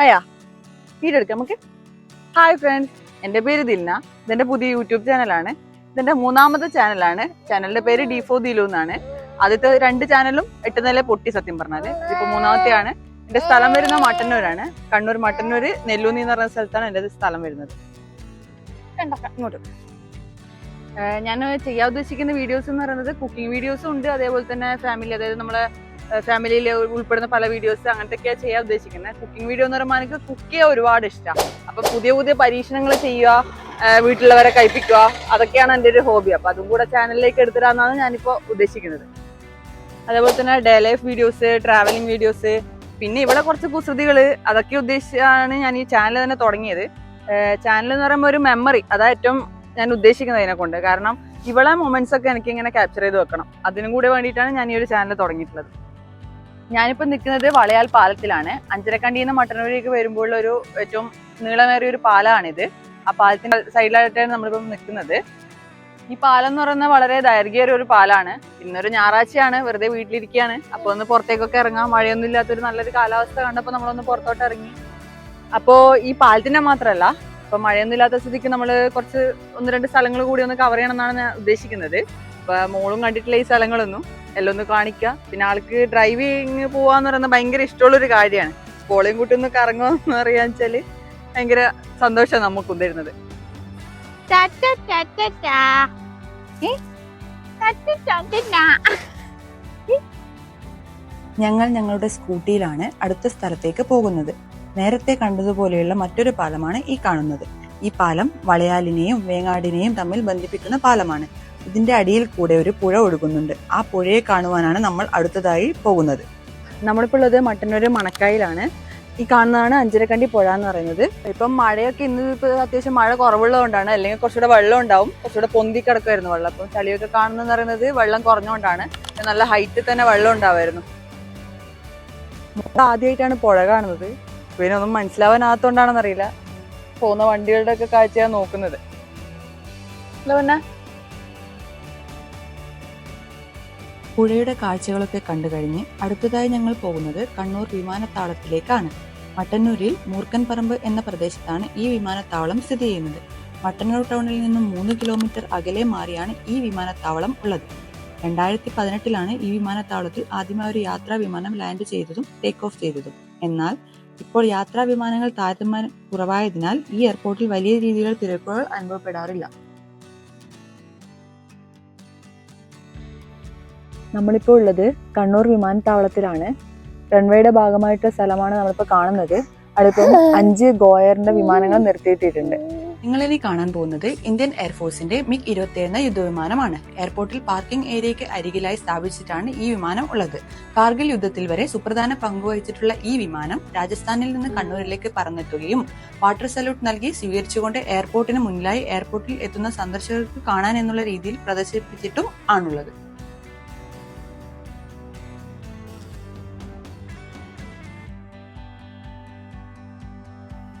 അയ്യാ വീടെടുക്കാം നമുക്ക്. Hi friends, എൻ്റെ പേര് ദിൽന. ഇതെൻ്റെ പുതിയ യൂട്യൂബ് ചാനലാണ്. ഇതെൻ്റെ മൂന്നാമത്തെ ചാനലാണ്. ചാനലിൻ്റെ പേര് D4 ദിലു എന്നാണ്. ആദ്യത്തെ 2 ചാനലും 8 നില പൊട്ടി സത്യം പറഞ്ഞാൽ. ഇതിപ്പോൾ മൂന്നാമത്തെയാണ്. എൻ്റെ സ്ഥലം വരുന്നത് മട്ടന്നൂരാണ്. കണ്ണൂർ മട്ടന്നൂർ നെല്ലൂന്നി എന്ന് പറയുന്ന സ്ഥലത്താണ് എൻ്റെ സ്ഥലം വരുന്നത്. ഇങ്ങോട്ട് ഞാൻ ചെയ്യാൻ ഉദ്ദേശിക്കുന്ന വീഡിയോസ് എന്ന് പറയുന്നത് കുക്കിംഗ് വീഡിയോസും ഉണ്ട്, അതേപോലെ തന്നെ ഫാമിലി, അതായത് നമ്മളെ ഫാമിലിയിൽ ഉൾപ്പെടുന്ന പല വീഡിയോസ് അങ്ങനത്തെയൊക്കെയാണ് ചെയ്യാൻ ഉദ്ദേശിക്കുന്നത്. കുക്കിംഗ് വീഡിയോ എന്ന് പറയുമ്പോൾ എനിക്ക് കുക്ക് ചെയ്യാൻ ഒരുപാട് ഇഷ്ടമാണ്. അപ്പോൾ പുതിയ പുതിയ പരീക്ഷണങ്ങൾ ചെയ്യുക, വീട്ടിലുള്ളവരെ കഴിപ്പിക്കുക, അതൊക്കെയാണ് എൻ്റെ ഒരു ഹോബി. അപ്പോൾ അതും കൂടെ ചാനലിലേക്ക് എടുത്തിടാന്നാണ് ഞാനിപ്പോൾ ഉദ്ദേശിക്കുന്നത്. അതേപോലെ തന്നെ day life videos, travelling videos, പിന്നെ ഇവിടെ കുറച്ച് കുസൃതികൾ, അതൊക്കെ ഉദ്ദേശിച്ചാണ് ഞാൻ ഈ ചാനൽ തന്നെ തുടങ്ങിയത്. ചാനൽ എന്ന് പറയുമ്പോൾ ഒരു മെമ്മറി, അതാ ഏറ്റവും ഞാൻ ഉദ്ദേശിക്കുന്നത് ഇതിനെ കൊണ്ട്. കാരണം ഇവളെ മൊമെന്റ്സ് ഒക്കെ എനിക്ക് ഇങ്ങനെ ക്യാപ്ചർ ചെയ്ത് വെക്കണം. അതിനും കൂടെ വേണ്ടിയിട്ടാണ് ഞാൻ ഈ ഒരു ചാനൽ തുടങ്ങിയിട്ടുള്ളത്. ഞാനിപ്പോൾ നിൽക്കുന്നത് വളയാൽ പാലത്തിലാണ്. അഞ്ചരക്കണ്ടിയിൽ നിന്ന് മട്ടന്നൂരേക്ക് വരുമ്പോൾ ഒരു ഏറ്റവും നീളമേറിയ ഒരു പാലമാണിത്. ആ പാലത്തിന്റെ സൈഡിലായിട്ടാണ് നമ്മളിപ്പം നിൽക്കുന്നത്. ഈ പാലം എന്ന് പറയുന്നത് വളരെ ദൈർഘ്യമേറിയ ഒരു പാലാണ്. ഇന്നൊരു ഞായറാഴ്ചയാണ്, വെറുതെ വീട്ടിലിരിക്കുകയാണ്. അപ്പോൾ ഒന്ന് പുറത്തേക്കൊക്കെ ഇറങ്ങാം. മഴയൊന്നും ഇല്ലാത്തൊരു നല്ലൊരു കാലാവസ്ഥ കണ്ടപ്പോൾ നമ്മളൊന്ന് പുറത്തോട്ട് ഇറങ്ങി. അപ്പോൾ ഈ പാലത്തിന്റെ മാത്രമല്ല, ഇപ്പൊ മഴയൊന്നും ഇല്ലാത്ത സ്ഥിതിക്ക് നമ്മൾ കുറച്ച് 1-2 സ്ഥലങ്ങൾ കൂടി ഒന്ന് കവർ ചെയ്യണം എന്നാണ് ഞാൻ ഉദ്ദേശിക്കുന്നത്. ഇപ്പൊ മോളും കണ്ടിട്ടില്ല ഈ സ്ഥലങ്ങളൊന്നും, എല്ലാം ഒന്ന് കാണിക്കുക. പിന്നെ ആൾക്ക് ഡ്രൈവിങ് പോവാന്ന് പറയുന്നത് ഭയങ്കര ഇഷ്ടമുള്ളൊരു കാര്യമാണ്. മോളെയും കൂട്ടി ഒന്ന് കറങ്ങുമെന്ന് അറിയാന്ന് വെച്ചാല് ഭയങ്കര സന്തോഷമാണ് നമുക്ക് തരുന്നത്. ഞങ്ങൾ ഞങ്ങളുടെ സ്കൂട്ടിയിലാണ് അടുത്ത സ്ഥലത്തേക്ക് പോകുന്നത്. നേരത്തെ കണ്ടതുപോലെയുള്ള മറ്റൊരു പാലമാണ് ഈ കാണുന്നത്. ഈ പാലം വളയാലിനെയും വേങ്ങാടിനെയും തമ്മിൽ ബന്ധിപ്പിക്കുന്ന പാലമാണ്. ഇതിന്റെ അടിയിൽ കൂടെ ഒരു പുഴ ഒഴുകുന്നുണ്ട്. ആ പുഴയെ കാണുവാനാണ് നമ്മൾ അടുത്തതായി പോകുന്നത്. നമ്മളിപ്പോൾ ഉള്ളത് മട്ടന്നൂർ മണക്കായിലാണ്. ഈ കാണുന്നതാണ് അഞ്ചരക്കണ്ടി പുഴ എന്ന് പറയുന്നത്. ഇപ്പം മഴയൊക്കെ ഇന്ന് ഇപ്പോൾ അത്യാവശ്യം മഴ കുറവുള്ളതുകൊണ്ടാണ്, അല്ലെങ്കിൽ കുറച്ചുകൂടെ വെള്ളം ഉണ്ടാവും, കുറച്ചുകൂടെ പൊന്തി കിടക്കുമായിരുന്നു വെള്ളം. അപ്പം ചളിയൊക്കെ കാണുന്നതെന്ന് പറയുന്നത് വെള്ളം കുറഞ്ഞുകൊണ്ടാണ്. നല്ല ഹൈറ്റിൽ തന്നെ വെള്ളം ഉണ്ടാവുമായിരുന്നു. ആദ്യമായിട്ടാണ് പുഴ കാണുന്നത്. പിന്നെ ഒന്നും മനസ്സിലാവാനാത്തോണ്ടാണെന്നറിയില്ല. പോകുന്ന വണ്ടികളുടെ ഒക്കെ കാഴ്ചയാണ് നോക്കുന്നത്. പിന്നെ പുഴയുടെ കാഴ്ചകളൊക്കെ കണ്ടു കഴിഞ്ഞ് അടുത്തതായി ഞങ്ങൾ പോകുന്നത് കണ്ണൂർ വിമാനത്താവളത്തിലേക്കാണ്. മട്ടന്നൂരിൽ മൂർക്കൻപറമ്പ് എന്ന പ്രദേശത്താണ് ഈ വിമാനത്താവളം സ്ഥിതി ചെയ്യുന്നത്. മട്ടന്നൂർ ടൗണിൽ നിന്നും 3 കിലോമീറ്റർ അകലെ മാറിയാണ് ഈ വിമാനത്താവളം ഉള്ളത്. 2018 ഈ വിമാനത്താവളത്തിൽ ആദ്യമായി ഒരു യാത്രാ വിമാനം ലാൻഡ് ചെയ്തതും ടേക്ക് ഓഫ് ചെയ്തതും. എന്നാൽ ഇപ്പോൾ യാത്രാ വിമാനങ്ങൾ താരതമ്യേന കുറവായതിനാൽ ഈ എയർപോർട്ടിൽ വലിയ രീതിയിലുള്ള തിരക്കുകൾ അനുഭവപ്പെടാറില്ല. നമ്മളിപ്പോൾ ഉള്ളത് കണ്ണൂർ വിമാനത്താവളത്തിലാണ്. റൺവേയുടെ ഭാഗമായിട്ടുള്ള സ്ഥലമാണ് നമ്മളിപ്പോൾ കാണുന്നത്. അതിപ്പം 5 ഗോയറിന്റെ വിമാനങ്ങൾ നിർത്തിയിട്ടിട്ടുണ്ട്. നിങ്ങളിനി കാണാൻ പോകുന്നത് ഇന്ത്യൻ എയർഫോഴ്സിന്റെ MiG-27 എന്ന യുദ്ധവിമാനമാണ്. എയർപോർട്ടിൽ പാർക്കിംഗ് ഏരിയയ്ക്ക് അരികിലായി സ്ഥാപിച്ചിട്ടാണ് ഈ വിമാനം ഉള്ളത്. കാർഗിൽ യുദ്ധത്തിൽ വരെ സുപ്രധാന പങ്കുവഹിച്ചിട്ടുള്ള ഈ വിമാനം രാജസ്ഥാനിൽ നിന്ന് കണ്ണൂരിലേക്ക് പറന്നെത്തുകയും വാട്ടർ സല്യൂട്ട് നൽകി സ്വീകരിച്ചുകൊണ്ട് എയർപോർട്ടിന് മുന്നിലായി എയർപോർട്ടിൽ എത്തുന്ന സന്ദർശകർക്ക് കാണാൻ എന്നുള്ള രീതിയിൽ പ്രദർശിപ്പിച്ചിട്ടും ആണുള്ളത്.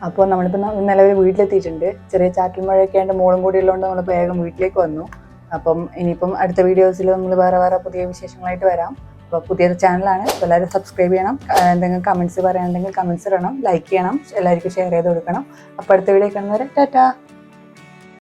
അപ്പോൾ നമ്മളിപ്പോൾ നിലവിൽ വീട്ടിലെത്തിയിട്ടുണ്ട്. ചെറിയ ചാറ്റൽ മഴയൊക്കെ ആയിട്ട് മോളും കൂടി ഉള്ളതുകൊണ്ട് നമ്മൾ വേഗം വീട്ടിലേക്ക് വന്നു. അപ്പം ഇനിയിപ്പം അടുത്ത വീഡിയോസിൽ നമ്മൾ വേറെ പുതിയ വിശേഷങ്ങളായിട്ട് വരാം. അപ്പോൾ പുതിയ ചാനലാണ്, എല്ലാവരും സബ്സ്ക്രൈബ് ചെയ്യണം. എന്തെങ്കിലും കമൻറ്റ്സ് പറയാനുണ്ടെങ്കിൽ കമൻറ്റ്സ് ഇടണം, ലൈക്ക് ചെയ്യണം, എല്ലാവർക്കും ഷെയർ ചെയ്ത് കൊടുക്കണം. അപ്പോൾ അടുത്ത വീഡിയോ കാണുന്നവരെ ടാറ്റാ.